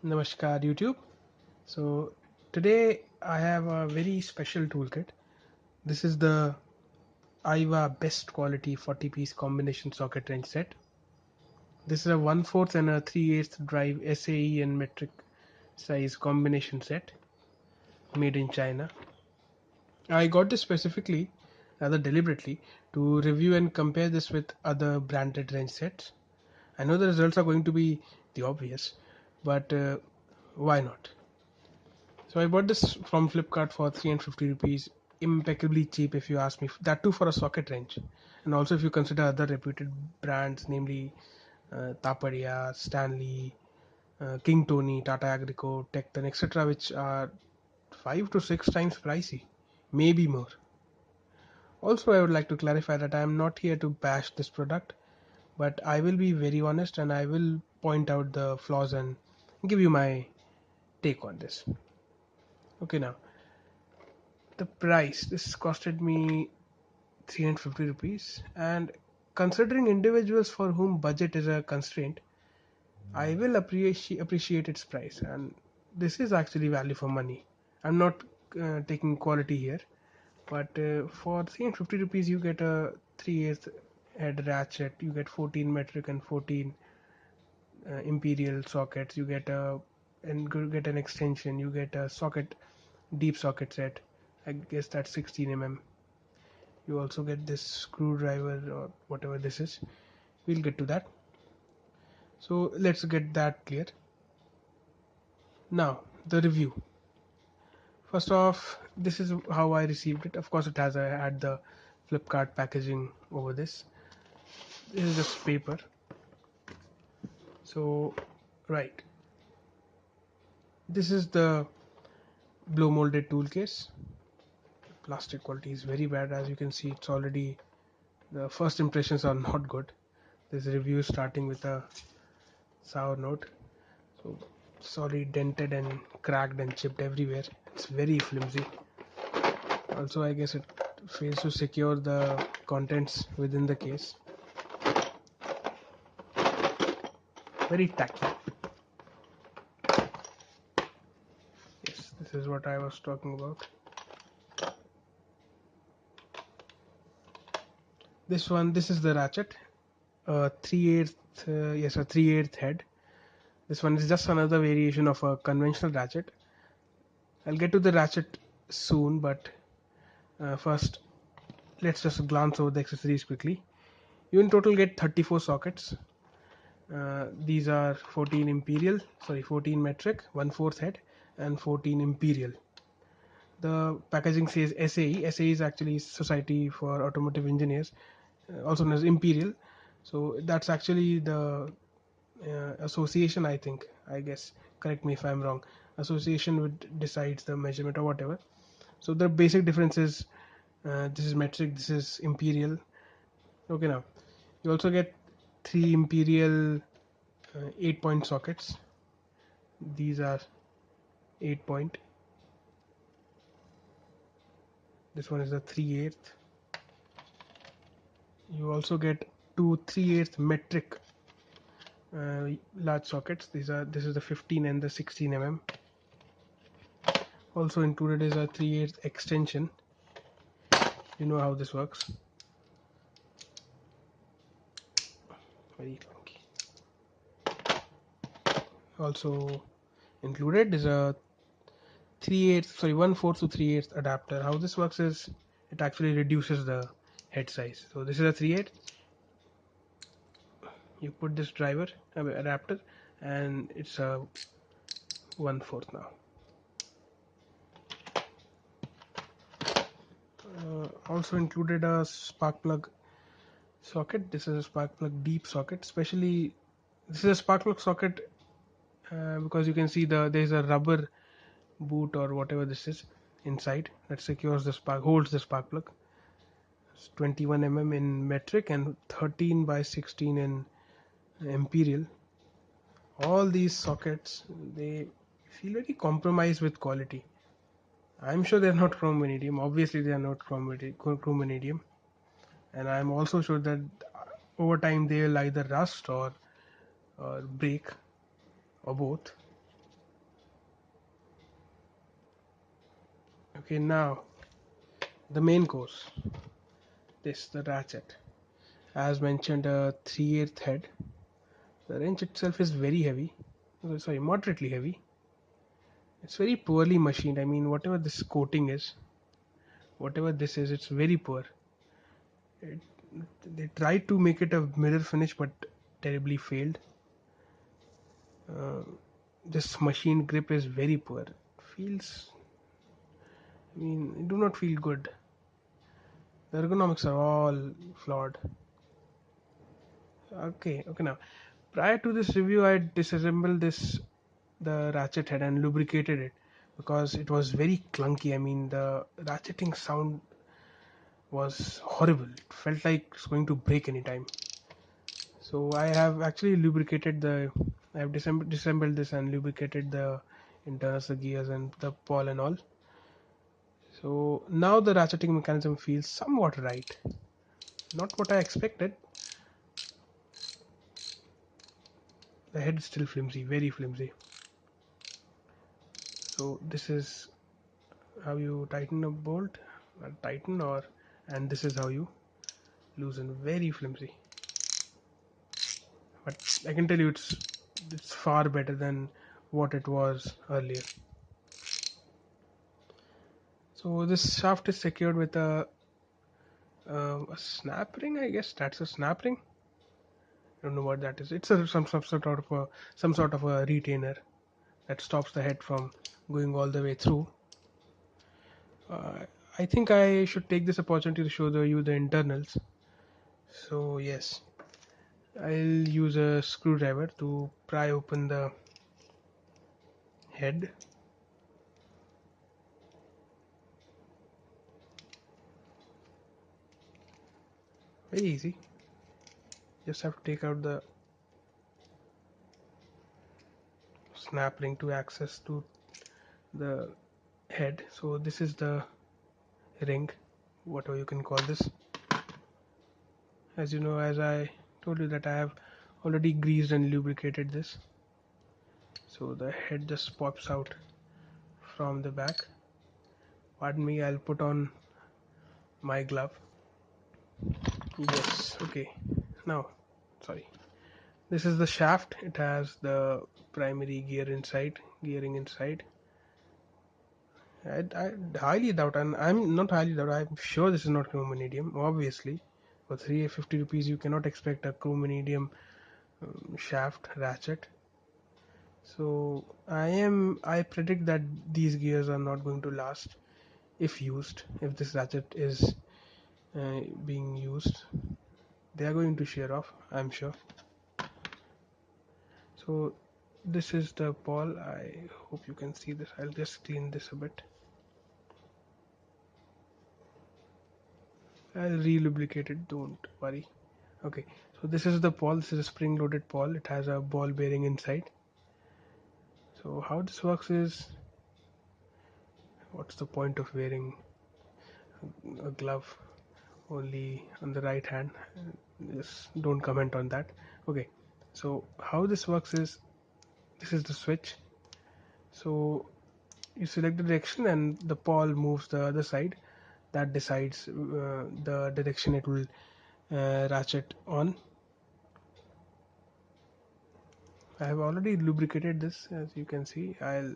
Namaskar YouTube. So today I have a very special toolkit. This is the AIWA best quality 40-piece combination socket wrench set. This is a 1/4 and a 3/8 drive SAE and metric size combination set made in China. I got this specifically, rather deliberately, to review and compare this with other branded wrench sets. I know the results are going to be the obvious, but why not? So I bought this from Flipkart for 350 rupees, impeccably cheap if you ask me. That too for a socket wrench, and also if you consider other reputed brands, namely Tapadia, Stanley, King Tony, Tata Agrico, Tecton, etc., which are 5 to 6 times pricey, maybe more. Also, I would like to clarify that I am not here to bash this product, but I will be very honest and I will point out the flaws and give you my take on this. Okay, now the price. This costed me 350 rupees, and considering individuals for whom budget is a constraint, I will appreciate its price, and this is actually value for money. I'm not taking quality here, but for 350 rupees you get a 3/8 head ratchet, you get 14 metric and 14 imperial sockets, you get an extension, you get a socket deep socket set. I guess that's 16 mm. You also get this screwdriver or whatever this is. We'll get to that. So let's get that clear. Now the review. First off, this is how I received it. Of course it has, I had the Flipkart packaging over this. This is just paper. So right, this is the blow molded tool case. Plastic quality is very bad. As you can see, it's already, the first impressions are not good. This review is starting with a sour note. So sorry, dented and cracked and chipped everywhere. It's very flimsy. Also, I guess it fails to secure the contents within the case. Very tacky. Yes, this is what I was talking about. This is the ratchet. 3/8, yes, a 3/8 head. This one is just another variation of a conventional ratchet. I'll get to the ratchet soon, but first let's just glance over the accessories quickly. You in total get 34 sockets. These are 14 metric, 1/4 head, and 14 imperial. The packaging says SAE. SAE is actually Society for Automotive Engineers, also known as Imperial. So that's actually the association, I think. I guess. Correct me if I'm wrong. Association would decides the measurement or whatever. So the basic difference is this is metric, this is imperial. Okay, now you also get 3 imperial 8-point sockets. These are 8-point. This one is a 3/8. You also get two 3/8 metric large sockets. This is the 15 and the 16 mm. Also included is a 3/8 extension. You know how this works. Very clunky. Also included is a 1/4 to 3/8 adapter. How this works is it actually reduces the head size. So this is a 3/8. You put this driver adapter, and it's a 1/4 now. Also included a spark plug socket. This is a spark plug deep socket. Especially, this is a spark plug socket because you can see there's a rubber boot or whatever this is inside that secures the spark, holds the spark plug. It's 21 mm in metric and 13 by 16 in imperial. All these sockets, they feel very compromised with quality. I'm sure they're not chrome vanadium. Obviously, they are not chrome vanadium, and I'm also sure that over time they will either rust or break or both. Okay, now the main course, this the ratchet. As mentioned, a 3/8 head. The wrench itself is very heavy, sorry, moderately heavy. It's very poorly machined. I mean, whatever this coating is, whatever this is, it's very poor. It, they tried to make it a mirror finish, but terribly failed. Uh, this machine grip is very poor. It feels, I mean, it do not feel good. The ergonomics are all flawed. Okay, now prior to this review, I disassembled the ratchet head and lubricated it because it was very clunky. I mean, the ratcheting sound was horrible. It felt like it's going to break anytime. So I have actually lubricated I have disassembled this and lubricated the internals, the gears, and the ball and all. So now the ratcheting mechanism feels somewhat right. Not what I expected. The head is still flimsy, very flimsy. So this is how you tighten a bolt, and this is how you loosen. Very flimsy. But I can tell you it's far better than what it was earlier. So this shaft is secured with a snap ring. I guess that's a snap ring. I don't know what that is. It's some sort of a retainer that stops the head from going all the way through. I think I should take this opportunity to show you the internals. So yes, I'll use a screwdriver to pry open the head. Very easy. Just have to take out the snap ring to access to the head. So this is the ring, whatever you can call this. As you know, as I told you that I have already greased and lubricated this. So the head just pops out from the back. Pardon me, I'll put on my glove. Yes, okay. Now, sorry. This is the shaft. It has the primary gearing inside. I highly doubt, and I'm not highly doubt, I'm sure this is not chromanidium. Obviously, for 350 rupees, you cannot expect a chromanidium shaft ratchet. So I predict that these gears are not going to last if used. If this ratchet is being used, they are going to shear off, I'm sure. So this is the ball. I hope you can see this. I'll just clean this a bit. I'll re-lubricate it, don't worry. Okay, so this is the ball. This is a spring-loaded ball. It has a ball bearing inside. So how this works is, what's the point of wearing a glove only on the right hand? Just don't comment on that. Okay, so how this works is, this is the switch. So you select the direction and the ball moves the other side. That decides the direction it will ratchet on. I have already lubricated this, as you can see. I'll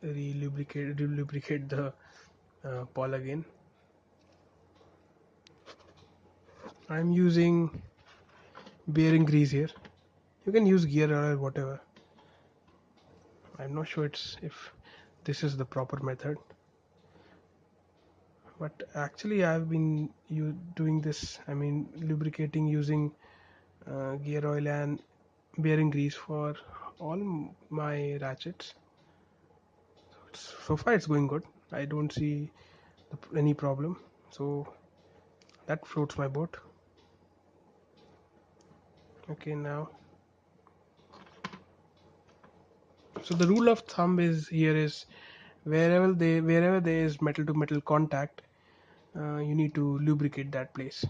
lubricate the ball again. I'm using bearing grease here. You can use gear oil or whatever. I'm not sure if this is the proper method, but actually I've been doing this. I mean, lubricating using gear oil and bearing grease for all my ratchets. So far it's going good. I don't see any problem. So that floats my boat. Okay, now, so the rule of thumb is wherever there is metal to metal contact, you need to lubricate that place.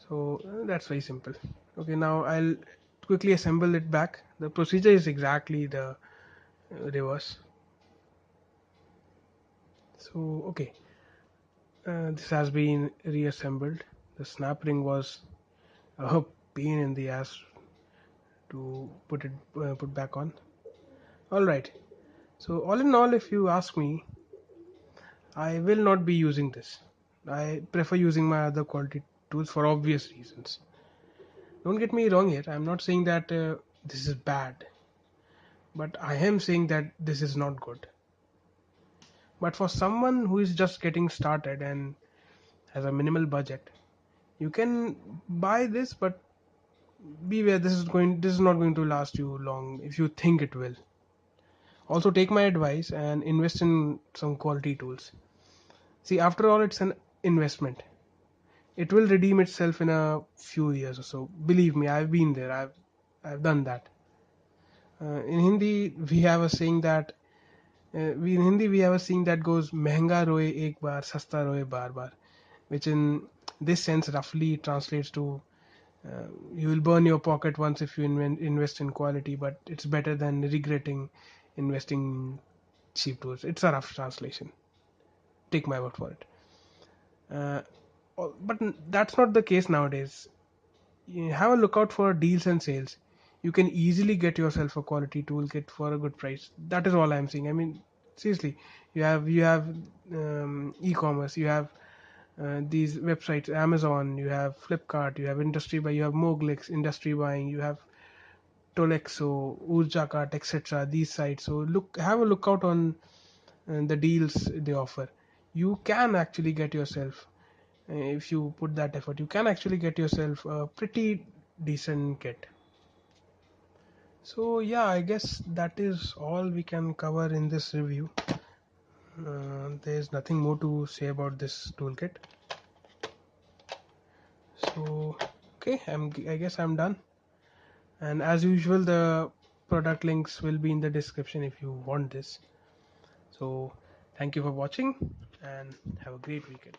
So that's very simple. Okay, now I'll quickly assemble it back. The procedure is exactly the reverse. So okay, this has been reassembled. The snap ring was a pain in the ass to put back on. All right. So all in all, if you ask me, I will not be using this. I prefer using my other quality tools for obvious reasons. Don't get me wrong here. I'm not saying that this is bad, but I am saying that this is not good. But for someone who is just getting started and has a minimal budget, you can buy this, but beware. This is not going to last you long if you think it will. Also, take my advice and invest in some quality tools. See, after all, it's an investment. It will redeem itself in a few years or so. Believe me, I've been there. I've done that. In Hindi, we have a saying that we in Hindi we have a saying that goes "महंगा रोए एक बार, सस्ता रोए बार बार," which in this sense roughly translates to you will burn your pocket once if you invest in quality, but it's better than regretting investing in cheap tools. It's a rough translation. Take my word for it. Uh, but that's not the case nowadays. You have a lookout for deals and sales. You can easily get yourself a quality toolkit for a good price. That is all I'm saying. I mean, seriously, you have e-commerce, you have these websites, Amazon, you have Flipkart, you have Industry Buy, you have Moglix, Industry Buying, you have Tolexo, Urjakart, etc. These sites. So have a lookout on the deals they offer. You can actually get yourself, if you put that effort, you can actually get yourself a pretty decent kit. So yeah, I guess that is all we can cover in this review. There's nothing more to say about this toolkit. So okay, I guess I'm done. And as usual, the product links will be in the description if you want this. So thank you for watching and have a great weekend.